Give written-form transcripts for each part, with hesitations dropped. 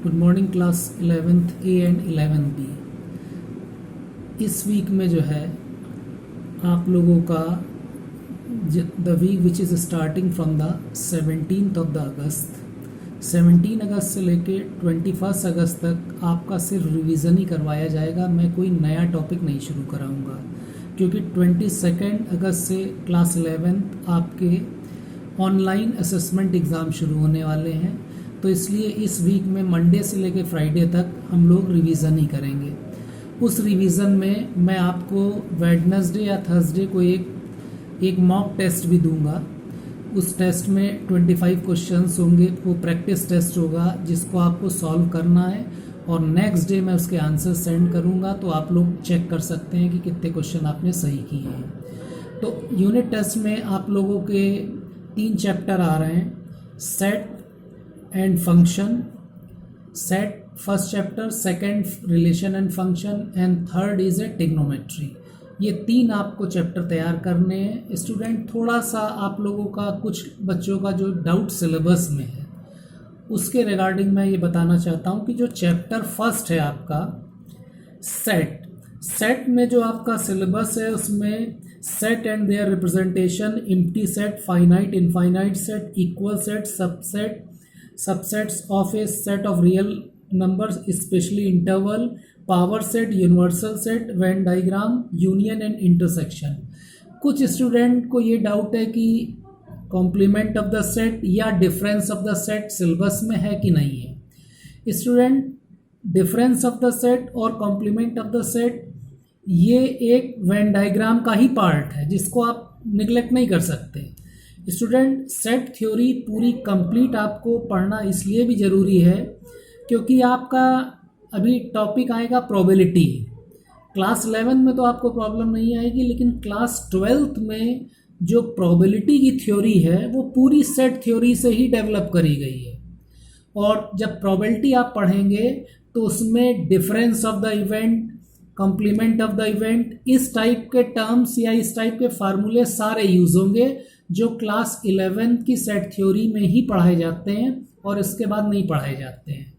Good morning class 11th A and 11th B. इस week में जो है आप लोगों का the week which is starting from the 17th of the August, 17 अगस्त से लेके 21 अगस्त तक आपका सिर्फ रिवीजन ही करवाया जाएगा। मैं कोई नया टॉपिक नहीं शुरू कराऊंगा क्योंकि 22 अगस्त से क्लास 11th आपके ऑनलाइन असेसमेंट एग्ज़ाम शुरू होने वाले हैं। तो इसलिए इस वीक में मंडे से लेकर फ्राइडे तक हम लोग रिवीजन ही करेंगे। उस रिवीजन में मैं आपको वेडनेसडे या थर्सडे को एक मॉक टेस्ट भी दूंगा। उस टेस्ट में 25 क्वेश्चंस होंगे, वो प्रैक्टिस टेस्ट होगा जिसको आपको सॉल्व करना है और नेक्स्ट डे मैं उसके आंसर सेंड करूंगा, तो आप लोग चेक कर सकते हैं कि कितने क्वेश्चन आपने सही किए हैं। तो यूनिट टेस्ट में आप लोगों के 3 चैप्टर आ रहे हैं, set and function, set first chapter, second relation and function and third is a trigonometry. ये 3 आपको चैप्टर तैयार करने हैं। स्टूडेंट, थोड़ा सा आप लोगों का कुछ बच्चों का जो डाउट सिलेबस में है उसके रिगार्डिंग मैं ये बताना चाहता हूँ कि जो चैप्टर फर्स्ट है आपका सेट में जो आपका सिलेबस है उसमें set and their representation, empty set, finite, infinite set, equal set, subset, subsets of a set of real numbers specially interval, power set, universal set, Venn diagram, union and intersection. कुछ student को ये doubt है कि complement of the set या difference of the set syllabus में है कि नहीं है। Student, difference of the set और कॉम्प्लीमेंट ऑफ द सेट ये एक वेन डायग्राम का ही पार्ट है जिसको आप निगलेक्ट नहीं कर सकते। स्टूडेंट, सेट थ्योरी पूरी कंप्लीट आपको पढ़ना इसलिए भी ज़रूरी है क्योंकि आपका अभी टॉपिक आएगा प्रोबेबिलिटी। क्लास 11 में तो आपको प्रॉब्लम नहीं आएगी, लेकिन क्लास 12th में जो प्रोबेबिलिटी की थ्योरी है वो पूरी सेट थ्योरी से ही डेवलप करी गई है। और जब प्रोबेबिलिटी आप पढ़ेंगे तो उसमें difference of the event, complement of the event, इस टाइप के टर्म्स या इस टाइप के फार्मूले सारे यूज होंगे जो क्लास 11 की सेट थ्योरी में ही पढ़ाए जाते हैं और इसके बाद नहीं पढ़ाए जाते हैं।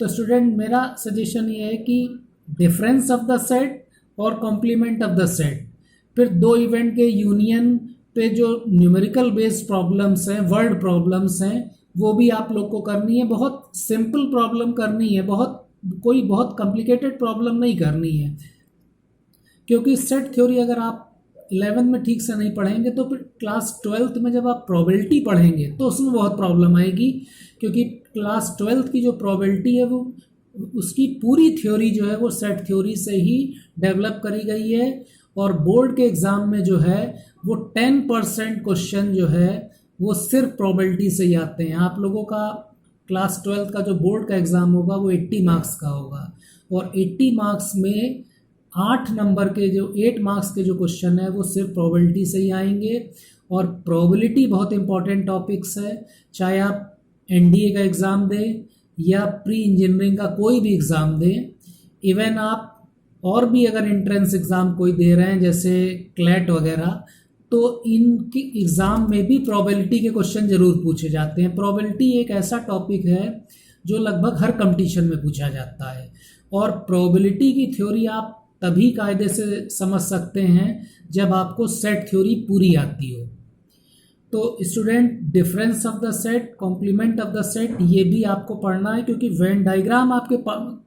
तो स्टूडेंट, मेरा सजेशन ये है कि डिफरेंस ऑफ द सेट और कॉम्प्लीमेंट ऑफ द सेट, फिर 2 इवेंट के यूनियन पे जो न्यूमेरिकल बेस्ड प्रॉब्लम्स हैं, वर्ड प्रॉब्लम्स हैं, वो भी आप लोग को करनी है। बहुत सिंपल प्रॉब्लम करनी है, कोई बहुत कॉम्प्लिकेटेड प्रॉब्लम नहीं करनी है, क्योंकि सेट थ्योरी अगर आप 11 में ठीक से नहीं पढ़ेंगे तो फिर क्लास 12th में जब आप प्रोबेबिलिटी पढ़ेंगे तो उसमें बहुत प्रॉब्लम आएगी, क्योंकि क्लास 12th की जो प्रोबेबिलिटी है वो उसकी पूरी थ्योरी जो है वो सेट थ्योरी से ही डेवलप करी गई है। और बोर्ड के एग्ज़ाम में जो है वो 10% क्वेश्चन जो है वो सिर्फ प्रोबेबिलिटी से ही आते हैं। आप लोगों का क्लास 12th का जो बोर्ड का एग्ज़ाम होगा वो 80 मार्क्स का होगा और 80 मार्क्स में 8 मार्क्स के जो क्वेश्चन है वो सिर्फ प्रोबेबिलिटी से ही आएंगे। और प्रोबेबिलिटी बहुत इंपॉर्टेंट टॉपिक्स है, चाहे आप एनडीए का एग्ज़ाम दें या प्री इंजीनियरिंग का कोई भी एग्ज़ाम दें, इवन आप और भी अगर एंट्रेंस एग्ज़ाम कोई दे रहे हैं जैसे क्लैट वगैरह, तो इनकी एग्ज़ाम में भी प्रोबेबिलिटी के क्वेश्चन ज़रूर पूछे जाते हैं। प्रोबेबिलिटी एक ऐसा टॉपिक है जो लगभग हर कंपटीशन में पूछा जाता है और प्रोबेबिलिटी की थ्योरी आप तभी कायदे से समझ सकते हैं जब आपको सेट थ्योरी पूरी आती हो। तो student, difference of the set, complement of the set, ये भी आपको पढ़ना है क्योंकि वेन डायग्राम आपके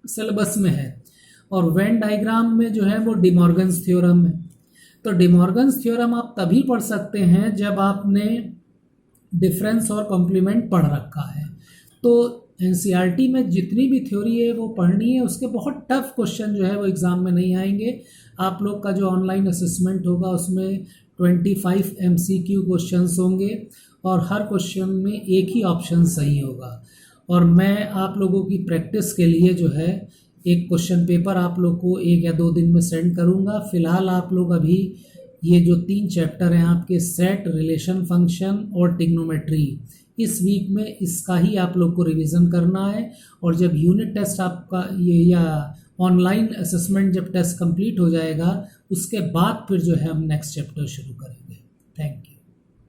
सिलेबस में है और वेन डायग्राम में जो है वो डिमॉर्गन्स थ्योरम है। तो डिमॉर्गन्स थ्योरम आप तभी पढ़ सकते हैं जब आपने डिफरेंस और कॉम्प्लीमेंट पढ़ रखा है। तो एनसीईआरटी में जितनी भी थ्योरी है वो पढ़नी है, उसके बहुत टफ क्वेश्चन जो है वो एग्ज़ाम में नहीं आएंगे। आप लोग का जो ऑनलाइन असेसमेंट होगा उसमें 25 MCQ क्वेश्चंस होंगे और हर क्वेश्चन में एक ही ऑप्शन सही होगा। और मैं आप लोगों की प्रैक्टिस के लिए जो है एक क्वेश्चन पेपर आप लोग को 1 या 2 दिन में सेंड करूँगा। फ़िलहाल आप लोग अभी ये जो 3 चैप्टर हैं आपके सेट, रिलेशन, फंक्शन और ट्रिग्नोमेट्री, इस वीक में इसका ही आप लोग को रिवीजन करना है। और जब यूनिट टेस्ट आपका ये या ऑनलाइन असेसमेंट जब टेस्ट कंप्लीट हो जाएगा उसके बाद फिर जो है हम नेक्स्ट चैप्टर शुरू करेंगे। Thank you.